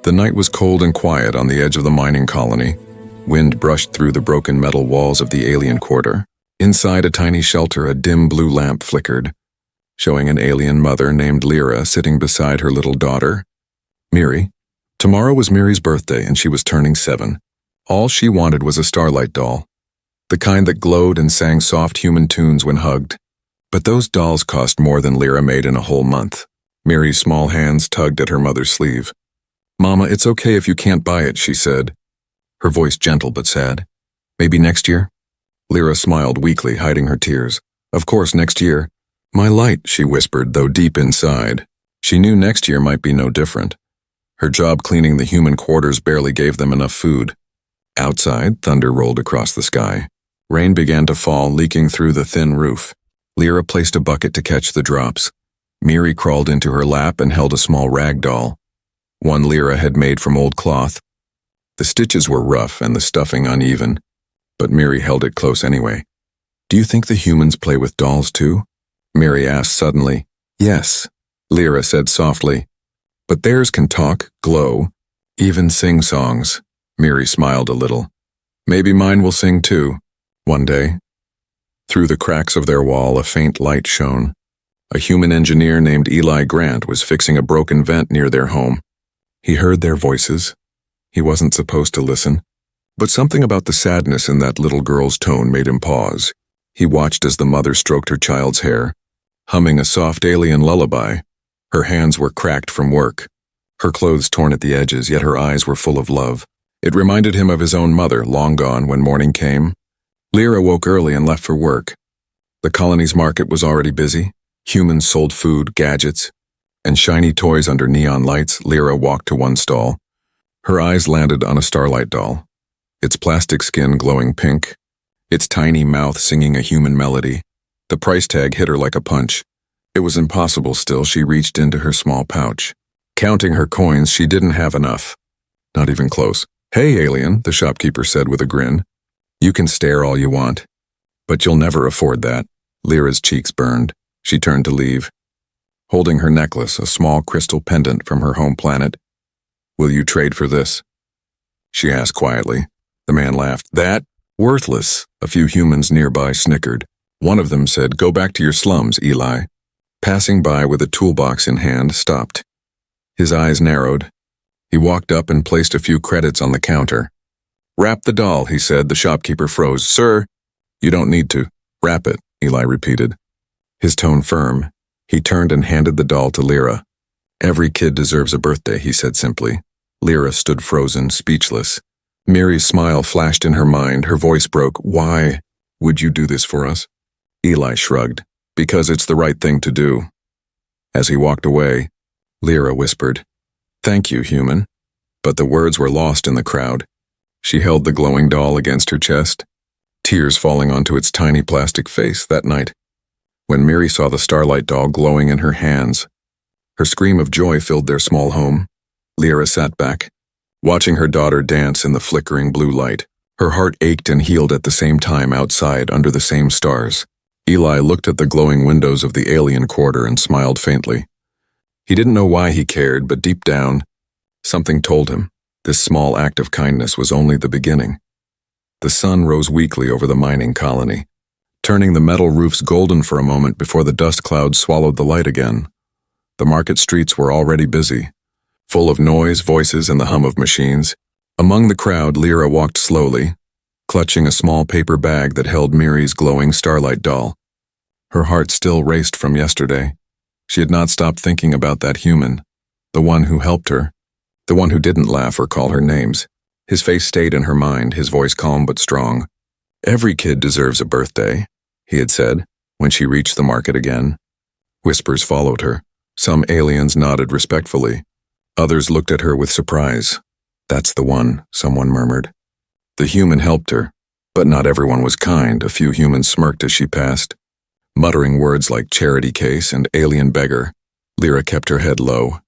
The night was cold and quiet on the edge of the mining colony. Wind brushed through the broken metal walls of the alien quarter. Inside a tiny shelter, a dim blue lamp flickered, showing an alien mother named Lira sitting beside her little daughter, Miri. Tomorrow was Miri's birthday, and she was turning 7. All she wanted was a Starlight Doll, the kind that glowed and sang soft human tunes when hugged. But those dolls cost more than Lira made in a whole month. Miri's small hands tugged at her mother's sleeve. "Mama, it's okay if you can't buy it," she said, her voice gentle but sad. "Maybe next year?" Lira smiled weakly, hiding her tears. "Of course, next year." "My light," she whispered, though deep inside. She knew next year might be no different. Her job cleaning the human quarters barely gave them enough food. Outside, thunder rolled across the sky. Rain began to fall, leaking through the thin roof. Lira placed a bucket to catch the drops. Miri crawled into her lap and held a small rag doll. One Lira had made from old cloth. The stitches were rough and the stuffing uneven, but Miri held it close anyway. "Do you think the humans play with dolls too?" Miri asked suddenly. "Yes," Lira said softly. "But theirs can talk, glow, even sing songs." Miri smiled a little. "Maybe mine will sing too, one day." Through the cracks of their wall, a faint light shone. A human engineer named Eli Grant was fixing a broken vent near their home. He heard their voices. He wasn't supposed to listen, but something about the sadness in that little girl's tone made him pause. He watched as the mother stroked her child's hair, humming a soft alien lullaby. Her hands were cracked from work, her clothes torn at the edges, yet her eyes were full of love. It reminded him of his own mother, long gone when morning came. Lira woke early and left for work. The colony's market was already busy. Humans sold food, gadgets, and shiny toys under neon lights. Lira walked to one stall. Her eyes landed on a Starlight Doll, its plastic skin glowing pink, its tiny mouth singing a human melody. The price tag hit her like a punch. It was impossible. Still, she reached into her small pouch. Counting her coins, she didn't have enough. Not even close. "Hey, alien," the shopkeeper said with a grin. "You can stare all you want, but you'll never afford that." Lira's cheeks burned. She turned to leave, holding her necklace, a small crystal pendant from her home planet. "Will you trade for this?" she asked quietly. The man laughed. "That? Worthless." A few humans nearby snickered. One of them said, "Go back to your slums, Eli." Passing by with a toolbox in hand, stopped. His eyes narrowed. He walked up and placed a few credits on the counter. "Wrap the doll," he said. The shopkeeper froze. "Sir, you don't need to. Wrap it," Eli repeated, his tone firm. He turned and handed the doll to Lira. "Every kid deserves a birthday," he said simply. Lira stood frozen, speechless. Miri's smile flashed in her mind. Her voice broke. "Why would you do this for us?" Eli shrugged. "Because it's the right thing to do." As he walked away, Lira whispered, "Thank you, human." But the words were lost in the crowd. She held the glowing doll against her chest, tears falling onto its tiny plastic face. That night, when Miri saw the Starlight Doll glowing in her hands, her scream of joy filled their small home. Lira sat back, watching her daughter dance in the flickering blue light. Her heart ached and healed at the same time outside under the same stars. Eli looked at the glowing windows of the alien quarter and smiled faintly. He didn't know why he cared, but deep down, something told him this small act of kindness was only the beginning. The sun rose weakly over the mining colony, turning the metal roofs golden for a moment before the dust clouds swallowed the light again. The market streets were already busy, full of noise, voices, and the hum of machines. Among the crowd, Lira walked slowly, clutching a small paper bag that held Miri's glowing Starlight Doll. Her heart still raced from yesterday. She had not stopped thinking about that human, the one who helped her, the one who didn't laugh or call her names. His face stayed in her mind, his voice calm but strong. "Every kid deserves a birthday," he had said, when she reached the market again. Whispers followed her. Some aliens nodded respectfully. Others looked at her with surprise. "That's the one," someone murmured. The human helped her, but not everyone was kind. A few humans smirked as she passed, muttering words like charity case and alien beggar. Lira kept her head low.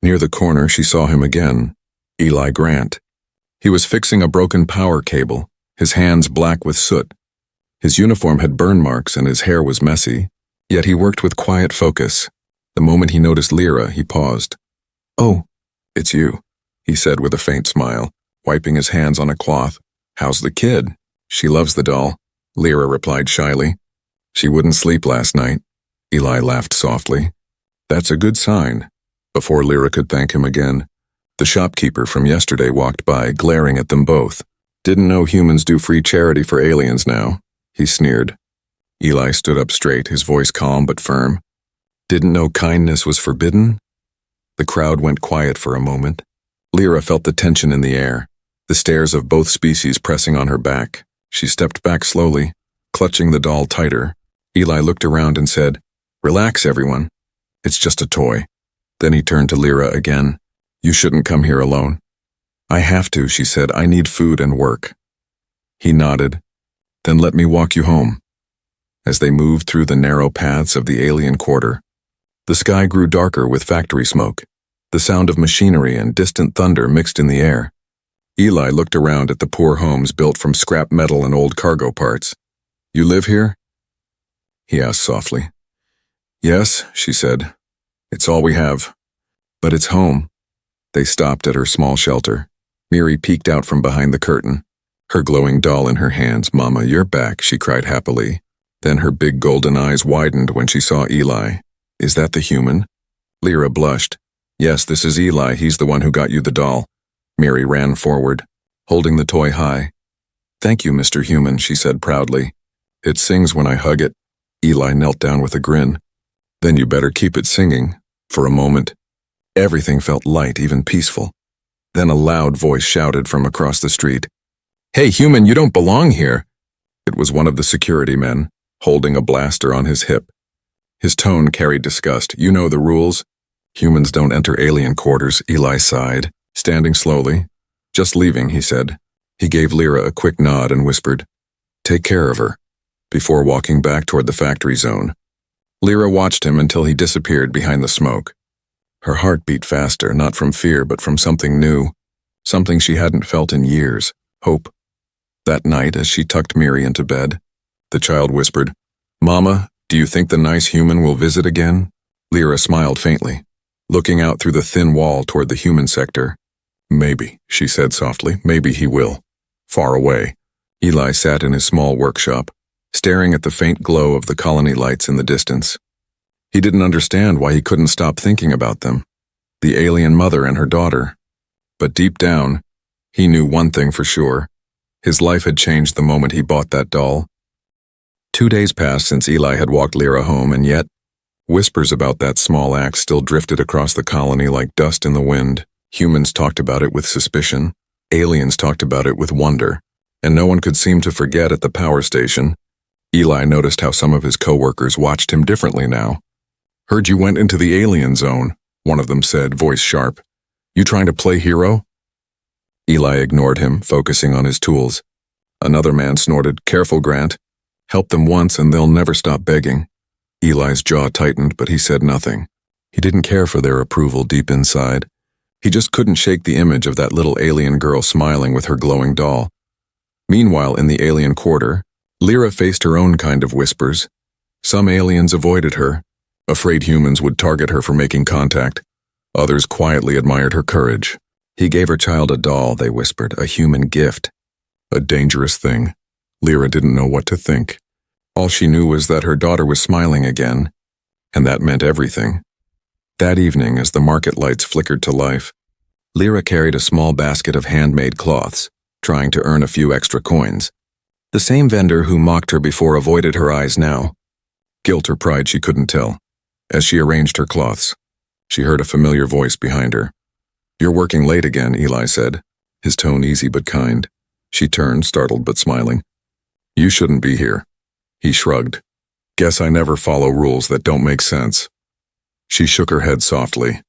Near the corner, she saw him again, Eli Grant. He was fixing a broken power cable, his hands black with soot. His uniform had burn marks and his hair was messy, yet he worked with quiet focus. The moment he noticed Lira, he paused. "Oh, it's you," he said with a faint smile, wiping his hands on a cloth. How's the kid? She loves the doll, Lira replied shyly. She wouldn't sleep last night. Eli laughed softly. That's a good sign. Before Lira could thank him again, the shopkeeper from yesterday walked by, glaring at them both. Didn't know humans do free charity for aliens now, he sneered. Eli stood up straight, his voice calm but firm. Didn't know kindness was forbidden? The crowd went quiet for a moment. Lira felt the tension in the air, the stares of both species pressing on her back. She stepped back slowly, clutching the doll tighter. Eli looked around and said, Relax, everyone. It's just a toy. Then he turned to Lira again. You shouldn't come here alone. I have to, she said. I need food and work. He nodded. Then let me walk you home. As they moved through the narrow paths of the alien quarter, the sky grew darker with factory smoke. The sound of machinery and distant thunder mixed in the air. Eli looked around at the poor homes built from scrap metal and old cargo parts. You live here? He asked softly. Yes, she said. It's all we have. But it's home. They stopped at her small shelter. Miri peeked out from behind the curtain, her glowing doll in her hands. Mama, you're back, she cried happily. Then her big golden eyes widened when she saw Eli. Is that the human? Lira blushed. Yes, this is Eli. He's the one who got you the doll. Miri ran forward, holding the toy high. Thank you, Mr. Human, she said proudly. It sings when I hug it. Eli knelt down with a grin. Then you better keep it singing. For a moment, everything felt light, even peaceful. Then a loud voice shouted from across the street. Hey, human, you don't belong here. It was one of the security men, holding a blaster on his hip. His tone carried disgust. You know the rules. Humans don't enter alien quarters, Eli sighed, standing slowly. Just leaving, he said. He gave Lira a quick nod and whispered, Take care of her, before walking back toward the factory zone. Lira watched him until he disappeared behind the smoke. Her heart beat faster, not from fear, but from something new, something she hadn't felt in years, hope. That night, as she tucked Miri into bed, the child whispered, Mama, do you think the nice human will visit again? Lira smiled faintly, looking out through the thin wall toward the human sector. Maybe, she said softly, maybe he will. Far away, Eli sat in his small workshop, staring at the faint glow of the colony lights in the distance. He didn't understand why he couldn't stop thinking about them, the alien mother and her daughter. But deep down, he knew one thing for sure. His life had changed the moment he bought that doll. 2 days passed since Eli had walked Lira home, and yet, whispers about that small act still drifted across the colony like dust in the wind. Humans talked about it with suspicion, aliens talked about it with wonder, and no one could seem to forget at the power station. Eli noticed how some of his co-workers watched him differently now. Heard you went into the alien zone, one of them said, voice sharp. You trying to play hero? Eli ignored him, focusing on his tools. Another man snorted, Careful, Grant. Help them once and they'll never stop begging. Eli's jaw tightened, but he said nothing. He didn't care for their approval deep inside. He just couldn't shake the image of that little alien girl smiling with her glowing doll. Meanwhile, in the alien quarter, Lira faced her own kind of whispers. Some aliens avoided her, afraid humans would target her for making contact. Others quietly admired her courage. He gave her child a doll, they whispered, a human gift. A dangerous thing. Lira didn't know what to think. All she knew was that her daughter was smiling again, and that meant everything. That evening, as the market lights flickered to life, Lira carried a small basket of handmade cloths, trying to earn a few extra coins. The same vendor who mocked her before avoided her eyes now. Guilt or pride, she couldn't tell. As she arranged her cloths, she heard a familiar voice behind her. You're working late again, Eli said, his tone easy but kind. She turned, startled but smiling. You shouldn't be here. He shrugged. Guess I never follow rules that don't make sense. She shook her head softly.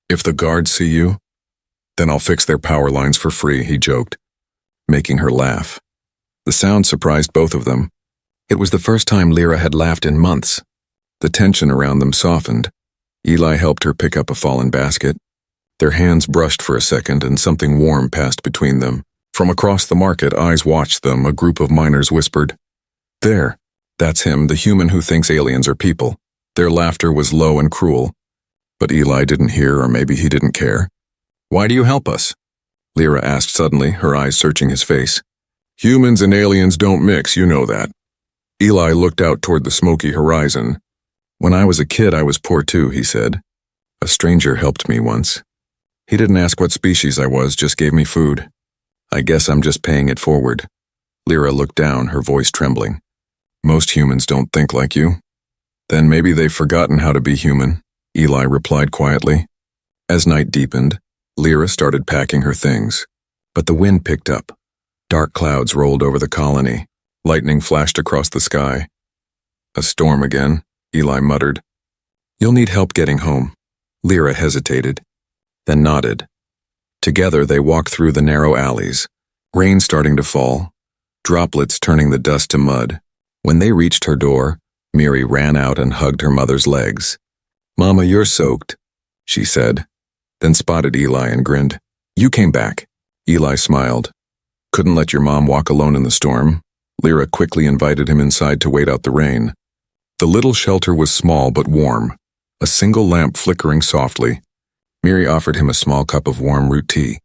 If the guards see you, then I'll fix their power lines for free, he joked, making her laugh. The sound surprised both of them. It was the first time Lira had laughed in months. The tension around them softened. Eli helped her pick up a fallen basket. Their hands brushed for a second and something warm passed between them. From across the market, eyes watched them. A group of miners whispered, There, that's him, the human who thinks aliens are people. Their laughter was low and cruel. But Eli didn't hear, or maybe he didn't care. Why do you help us? Lira asked suddenly, her eyes searching his face. Humans and aliens don't mix, you know that. Eli looked out toward the smoky horizon. When I was a kid, I was poor too, he said. A stranger helped me once. He didn't ask what species I was, just gave me food. I guess I'm just paying it forward. Lira looked down, her voice trembling. Most humans don't think like you. Then maybe they've forgotten how to be human, Eli replied quietly. As night deepened, Lira started packing her things. But the wind picked up. Dark clouds rolled over the colony. Lightning flashed across the sky. A storm again, Eli muttered. You'll need help getting home. Lira hesitated, then nodded. Together they walked through the narrow alleys, rain starting to fall, droplets turning the dust to mud. When they reached her door, Miri ran out and hugged her mother's legs. Mama, you're soaked, she said, then spotted Eli and grinned. You came back. Eli smiled. Couldn't let your mom walk alone in the storm. Lira quickly invited him inside to wait out the rain. The little shelter was small but warm, a single lamp flickering softly. Miri offered him a small cup of warm root tea.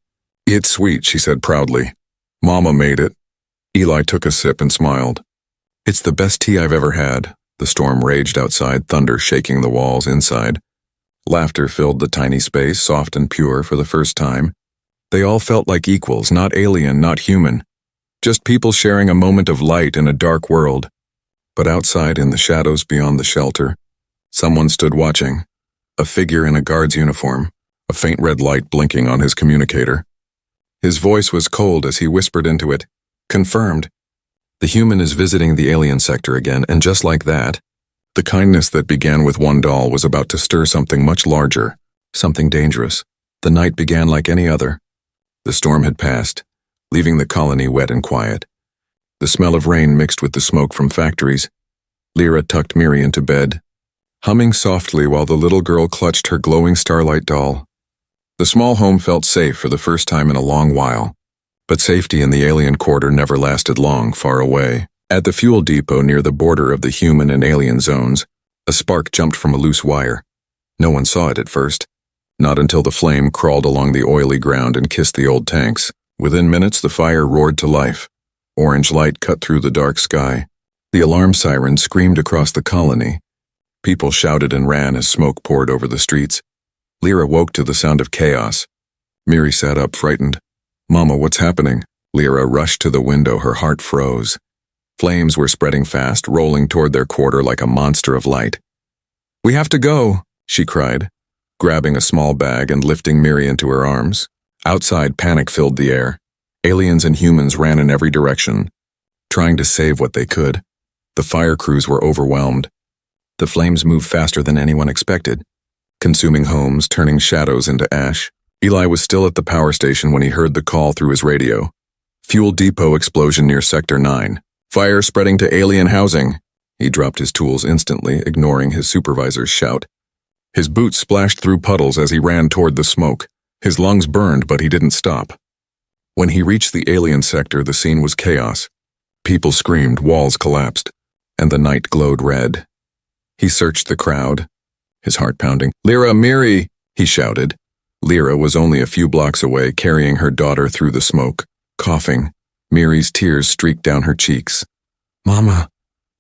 It's sweet, she said proudly. Mama made it. Eli took a sip and smiled. It's the best tea I've ever had. The storm raged outside, thunder shaking the walls inside. Laughter filled the tiny space, soft and pure for the first time. They all felt like equals, not alien, not human. Just people sharing a moment of light in a dark world. But outside, in the shadows beyond the shelter, someone stood watching. A figure in a guard's uniform, a faint red light blinking on his communicator. His voice was cold as he whispered into it. Confirmed. The human is visiting the alien sector again, and just like that, the kindness that began with one doll was about to stir something much larger, something dangerous. The night began like any other. The storm had passed, leaving the colony wet and quiet. The smell of rain mixed with the smoke from factories. Lira tucked Miri into bed, humming softly while the little girl clutched her glowing Starlight Doll. The small home felt safe for the first time in a long while. But safety in the alien quarter never lasted long, far away. At the fuel depot near the border of the human and alien zones, a spark jumped from a loose wire. No one saw it at first, not until the flame crawled along the oily ground and kissed the old tanks. Within minutes, the fire roared to life. Orange light cut through the dark sky. The alarm siren screamed across the colony. People shouted and ran as smoke poured over the streets. Lira woke to the sound of chaos. Miri sat up, frightened. Mama, what's happening? Lira rushed to the window, her heart froze. Flames were spreading fast, rolling toward their quarter like a monster of light. We have to go, she cried, grabbing a small bag and lifting Miri into her arms. Outside, panic filled the air. Aliens and humans ran in every direction, trying to save what they could. The fire crews were overwhelmed. The flames moved faster than anyone expected, consuming homes, turning shadows into ash. Eli was still at the power station when he heard the call through his radio. Fuel depot explosion near Sector 9. Fire spreading to alien housing. He dropped his tools instantly, ignoring his supervisor's shout. His boots splashed through puddles as he ran toward the smoke. His lungs burned, but he didn't stop. When he reached the alien sector, the scene was chaos. People screamed, walls collapsed, and the night glowed red. He searched the crowd, his heart pounding. Lira, Miri, he shouted. Lira was only a few blocks away, carrying her daughter through the smoke, coughing. Miri's tears streaked down her cheeks. Mama,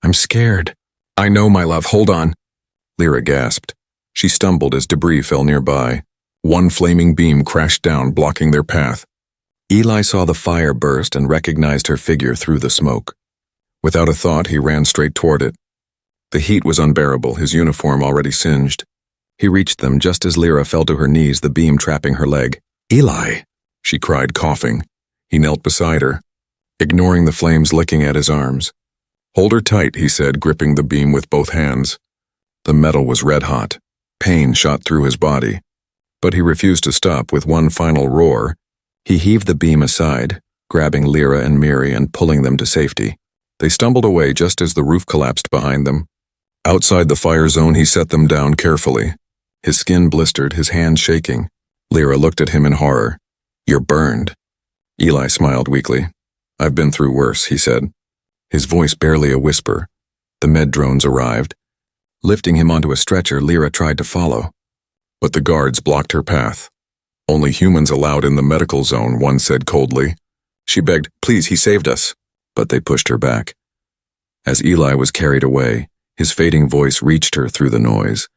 I'm scared. I know, my love, hold on. Lira gasped. She stumbled as debris fell nearby. One flaming beam crashed down, blocking their path. Eli saw the fire burst and recognized her figure through the smoke. Without a thought, he ran straight toward it. The heat was unbearable, his uniform already singed. He reached them just as Lira fell to her knees, the beam trapping her leg. Eli, she cried, coughing. He knelt beside her, ignoring the flames licking at his arms. Hold her tight, he said, gripping the beam with both hands. The metal was red hot. Pain shot through his body. But he refused to stop. With one final roar, he heaved the beam aside, grabbing Lira and Miri and pulling them to safety. They stumbled away just as the roof collapsed behind them. Outside the fire zone, he set them down carefully. His skin blistered, his hands shaking. Lira looked at him in horror. You're burned. Eli smiled weakly. I've been through worse, he said, his voice barely a whisper. The med drones arrived. Lifting him onto a stretcher, Lira tried to follow. But the guards blocked her path. Only humans allowed in the medical zone, one said coldly. She begged, please, he saved us. But they pushed her back. As Eli was carried away, his fading voice reached her through the noise.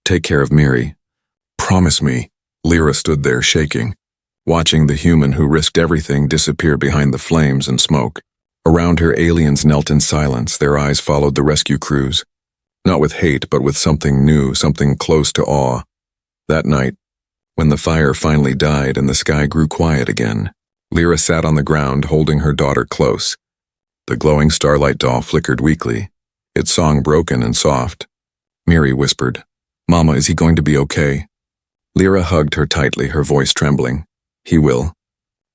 Take care of Miri. Promise me. Lira stood there shaking, watching the human who risked everything disappear behind the flames and smoke. Around her, aliens knelt in silence, their eyes followed the rescue crews. Not with hate, but with something new, something close to awe. That night, when the fire finally died and the sky grew quiet again, Lira sat on the ground holding her daughter close. The glowing Starlight Doll flickered weakly, its song broken and soft. Miri whispered, Mama, is he going to be okay? Lira hugged her tightly, her voice trembling. He will.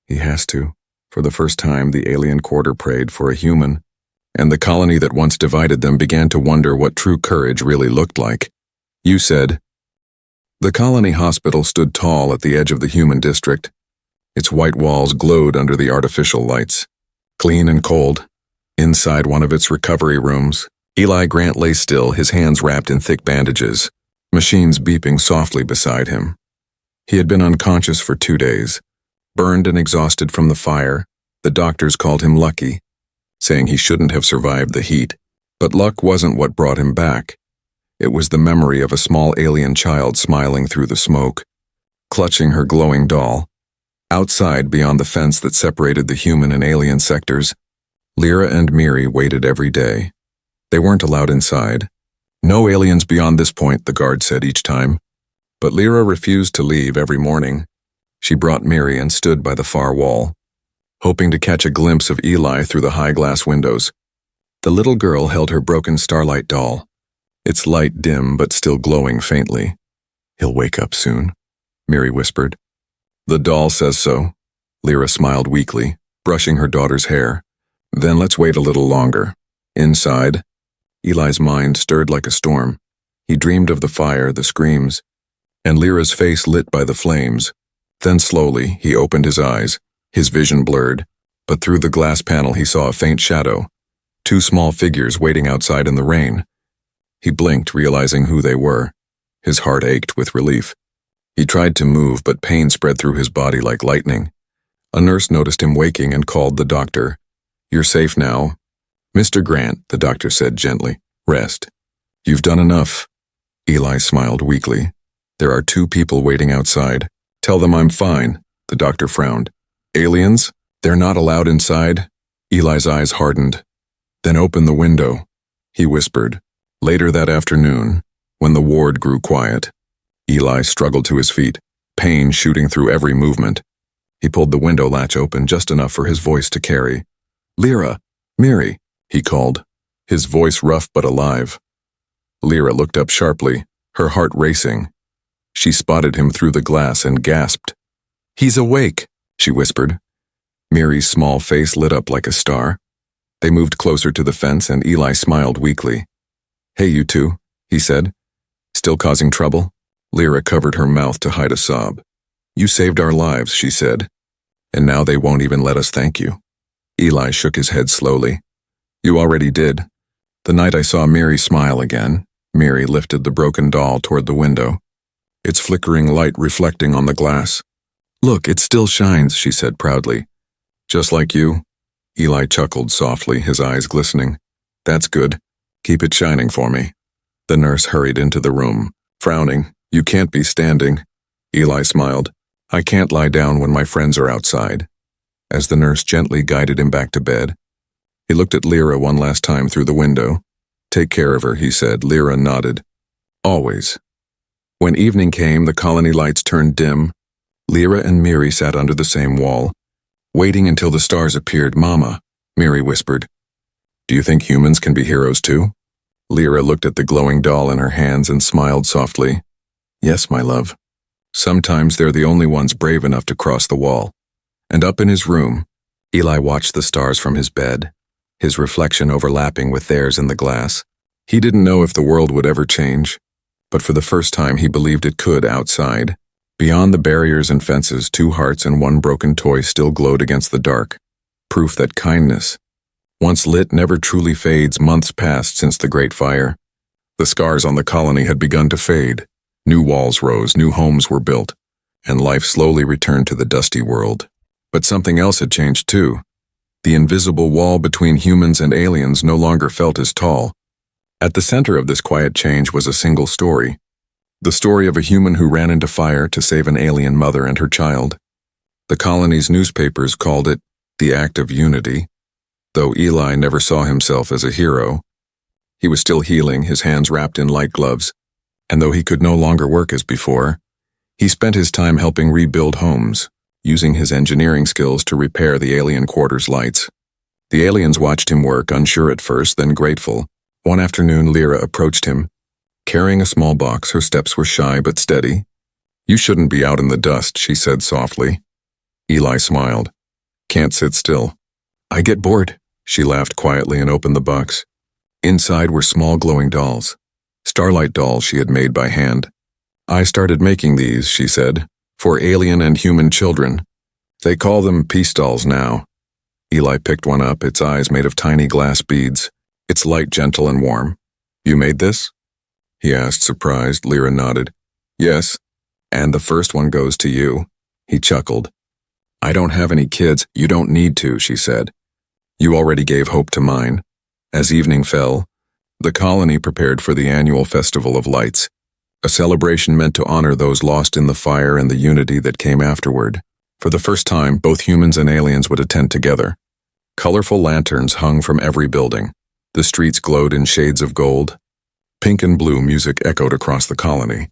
He has to. For the first time, the alien quarter prayed for a human, and the colony that once divided them began to wonder what true courage really looked like. You said. The colony hospital stood tall at the edge of the human district. Its white walls glowed under the artificial lights. Clean and cold. Inside one of its recovery rooms, Eli Grant lay still, his hands wrapped in thick bandages, machines beeping softly beside him. He had been unconscious for 2 days. Burned and exhausted from the fire, the doctors called him lucky, saying he shouldn't have survived the heat. But luck wasn't what brought him back. It was the memory of a small alien child smiling through the smoke, clutching her glowing doll. Outside, beyond the fence that separated the human and alien sectors, Lira and Miri waited every day. They weren't allowed inside. No aliens beyond this point, the guard said each time. But Lira refused to leave every morning. She brought Miri and stood by the far wall, hoping to catch a glimpse of Eli through the high glass windows. The little girl held her broken Starlight Doll, its light dim but still glowing faintly. He'll wake up soon, Miri whispered. The doll says so. Lira smiled weakly, brushing her daughter's hair. Then let's wait a little longer. Inside, Eli's mind stirred like a storm. He dreamed of the fire, the screams, and Lira's face lit by the flames. Then slowly, he opened his eyes, his vision blurred, but through the glass panel he saw a faint shadow, 2 small figures waiting outside in the rain. He blinked, realizing who they were. His heart ached with relief. He tried to move, but pain spread through his body like lightning. A nurse noticed him waking and called the doctor. You're safe now. Mr. Grant, the doctor said gently. Rest. You've done enough. Eli smiled weakly. There are 2 people waiting outside. Tell them I'm fine, the doctor frowned. Aliens? They're not allowed inside? Eli's eyes hardened. Then open the window, he whispered. Later that afternoon, when the ward grew quiet, Eli struggled to his feet, pain shooting through every movement. He pulled the window latch open just enough for his voice to carry. Lira, Miri, he called, his voice rough but alive. Lira looked up sharply, her heart racing. She spotted him through the glass and gasped. He's awake, she whispered. Miri's small face lit up like a star. They moved closer to the fence and Eli smiled weakly. Hey, you 2, he said. Still causing trouble? Lira covered her mouth to hide a sob. You saved our lives, she said. And now they won't even let us thank you. Eli shook his head slowly. You already did. The night I saw Miri smile again, Miri lifted the broken doll toward the window, its flickering light reflecting on the glass. Look, it still shines, she said proudly. Just like you. Eli chuckled softly, his eyes glistening. That's good. Keep it shining for me. The nurse hurried into the room, frowning. You can't be standing. Eli smiled. I can't lie down when my friends are outside. As the nurse gently guided him back to bed, he looked at Lira one last time through the window. Take care of her, he said. Lira nodded. Always. When evening came, the colony lights turned dim. Lira and Miri sat under the same wall, waiting until the stars appeared. Mama, Miri whispered. Do you think humans can be heroes too? Lira looked at the glowing doll in her hands and smiled softly. Yes, my love. Sometimes they're the only ones brave enough to cross the wall. And up in his room, Eli watched the stars from his bed, his reflection overlapping with theirs in the glass. He didn't know if the world would ever change, but for the first time he believed it could outside. Beyond the barriers and fences, 2 hearts and 1 broken toy still glowed against the dark, proof that kindness, once lit, never truly fades. Months passed since the Great Fire. The scars on the colony had begun to fade. New walls rose, new homes were built. and life slowly returned to the dusty world. But something else had changed too. The invisible wall between humans and aliens no longer felt as tall. At the center of this quiet change was a single story. The story of a human who ran into fire to save an alien mother and her child. The colony's newspapers called it the Act of Unity, though Eli never saw himself as a hero. He was still healing, his hands wrapped in light gloves, and though he could no longer work as before, he spent his time helping rebuild homes, using his engineering skills to repair the alien quarters' lights. The aliens watched him work, unsure at first, then grateful. One afternoon, Lira approached him. Carrying a small box, her steps were shy but steady. "You shouldn't be out in the dust," she said softly. Eli smiled. "Can't sit still." "I get bored," she laughed quietly and opened the box. Inside were small glowing dolls. Starlight Dolls she had made by hand. "I started making these," she said, "for alien and human children. They call them peace dolls now." Eli picked one up, its eyes made of tiny glass beads, its light gentle and warm. "You made this?" he asked, surprised. Lira nodded. "Yes, and the first one goes to you." He chuckled. "I don't have any kids." "You don't need to," she said. "You already gave hope to mine." As evening fell, the colony prepared for the annual Festival of Lights, a celebration meant to honor those lost in the fire and the unity that came afterward. For the first time, both humans and aliens would attend together. Colorful lanterns hung from every building. The streets glowed in shades of gold. Pink and blue music echoed across the colony.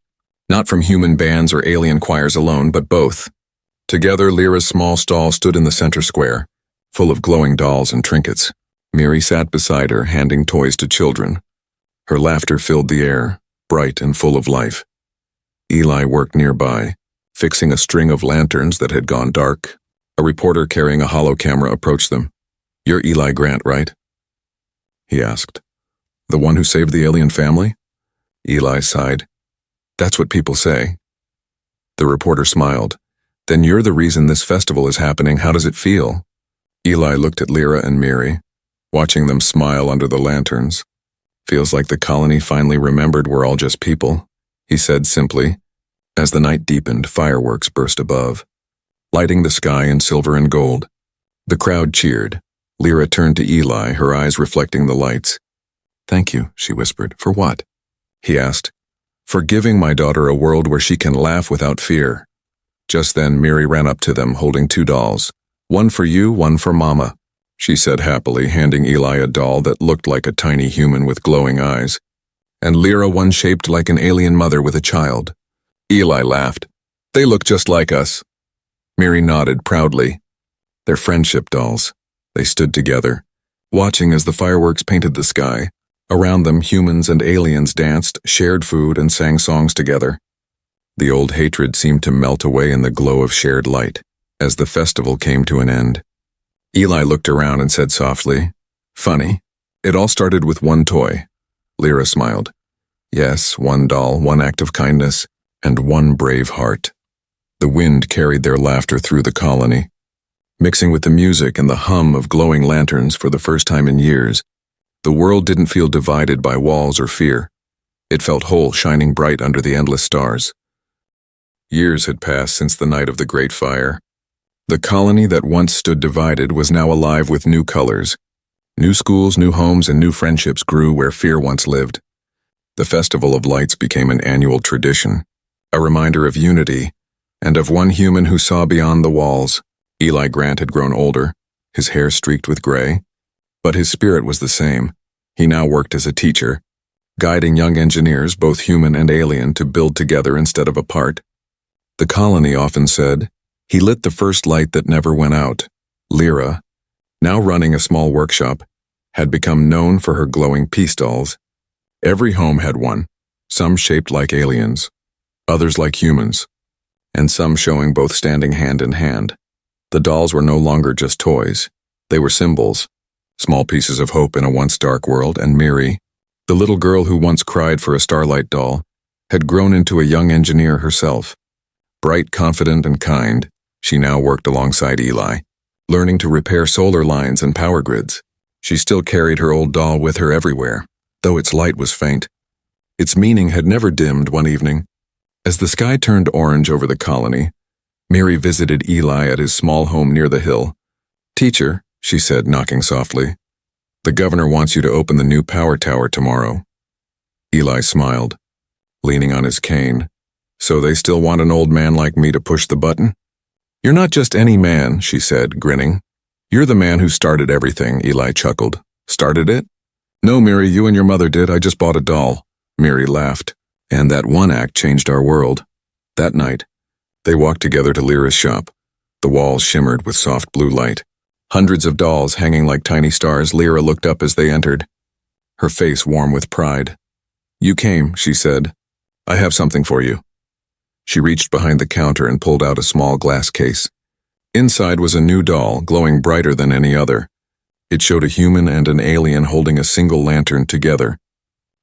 Not from human bands or alien choirs alone, but both. Together, Lira's small stall stood in the center square, full of glowing dolls and trinkets. Miri sat beside her, handing toys to children. Her laughter filled the air, bright and full of life. Eli worked nearby, fixing a string of lanterns that had gone dark. A reporter carrying a hollow camera approached them. "You're Eli Grant, right?" he asked. "The one who saved the alien family?" Eli sighed. "That's what people say." The reporter smiled. "Then you're the reason this festival is happening. How does it feel?" Eli looked at Lira and Miri, watching them smile under the lanterns. "Feels like the colony finally remembered we're all just people," he said simply. As the night deepened, fireworks burst above, lighting the sky in silver and gold. The crowd cheered. Lira turned to Eli, her eyes reflecting the lights. "Thank you," she whispered. "For what?" he asked. "For giving my daughter a world where she can laugh without fear." Just then, Miri ran up to them, holding two dolls. "One for you, one for Mama," she said happily, handing Eli a doll that looked like a tiny human with glowing eyes, and Lira one shaped like an alien mother with a child. Eli laughed. "They look just like us." Miri nodded proudly. They're friendship dolls. They stood together, watching as the fireworks painted the sky. Around them, humans and aliens danced, shared food, and sang songs together. The old hatred seemed to melt away in the glow of shared light as the festival came to an end. Eli looked around and said softly, "Funny, it all started with one toy." Lira smiled. "Yes, one doll, one act of kindness, and one brave heart." The wind carried their laughter through the colony, mixing with the music and the hum of glowing lanterns. For the first time in years, the world didn't feel divided by walls or fear. It felt whole, shining bright under the endless stars. Years had passed since the night of the Great Fire. The colony that once stood divided was now alive with new colors. New schools, new homes, and new friendships grew where fear once lived. The Festival of Lights became an annual tradition, a reminder of unity, and of one human who saw beyond the walls. Eli Grant had grown older, his hair streaked with gray, but his spirit was the same. He now worked as a teacher, guiding young engineers, both human and alien, to build together instead of apart. The colony often said, "He lit the first light that never went out." Lira, now running a small workshop, had become known for her glowing peace dolls. Every home had one, some shaped like aliens, others like humans, and some showing both standing hand in hand. The dolls were no longer just toys. They were symbols, small pieces of hope in a once dark world, and Miri, the little girl who once cried for a Starlight Doll, had grown into a young engineer herself. Bright, confident, and kind, she now worked alongside Eli, learning to repair solar lines and power grids. She still carried her old doll with her everywhere, though its light was faint. Its meaning had never dimmed one evening. As the sky turned orange over the colony, Miri visited Eli at his small home near the hill. "Teacher," she said, knocking softly, "the governor wants you to open the new power tower tomorrow." Eli smiled, leaning on his cane. "So they still want an old man like me to push the button?" "You're not just any man," she said, grinning. "You're the man who started everything," Eli chuckled. "Started it?" "No, Miri, you and your mother did. I just bought a doll." Miri laughed. "And that one act changed our world." That night, they walked together to Lira's shop. The walls shimmered with soft blue light. Hundreds of dolls hanging like tiny stars. Lira looked up as they entered, her face warm with pride. "You came," she said. "I have something for you." She reached behind the counter and pulled out a small glass case. Inside was a new doll, glowing brighter than any other. It showed a human and an alien holding a single lantern together.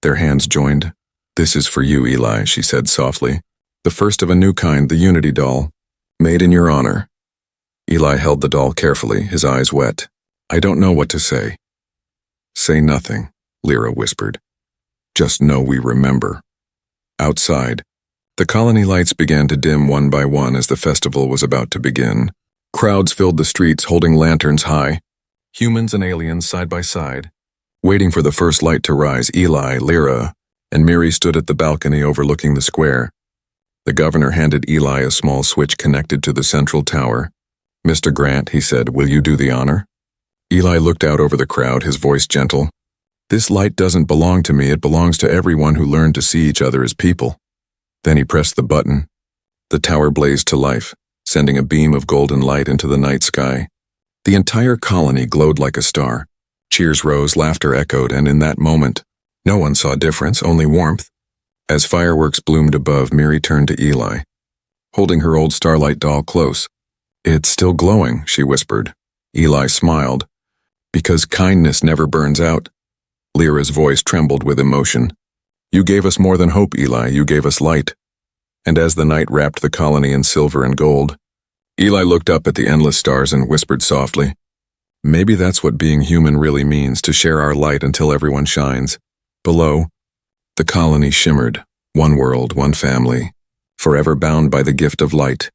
Their hands joined. "This is for you, Eli," she said softly. "The first of a new kind, the Unity doll. Made in your honor." Eli held the doll carefully, his eyes wet. "I don't know what to say." "Say nothing," Lira whispered. "Just know we remember." Outside, the colony lights began to dim one by one as the festival was about to begin. Crowds filled the streets holding lanterns high, humans and aliens side by side. Waiting for the first light to rise, Eli, Lira, and Miri stood at the balcony overlooking the square. The governor handed Eli a small switch connected to the central tower. "Mr. Grant," he said, "will you do the honor?" Eli looked out over the crowd, his voice gentle. "This light doesn't belong to me, it belongs to everyone who learned to see each other as people." Then he pressed the button. The tower blazed to life, sending a beam of golden light into the night sky. The entire colony glowed like a star. Cheers rose, laughter echoed, and in that moment, no one saw difference, only warmth. As fireworks bloomed above, Miri turned to Eli, holding her old Starlight doll close. "It's still glowing," she whispered. Eli smiled. "Because kindness never burns out." Lira's voice trembled with emotion. "You gave us more than hope, Eli. You gave us light." And as the night wrapped the colony in silver and gold, Eli looked up at the endless stars and whispered softly, "Maybe that's what being human really means, to share our light until everyone shines." Below, the colony shimmered, one world, one family, forever bound by the gift of light.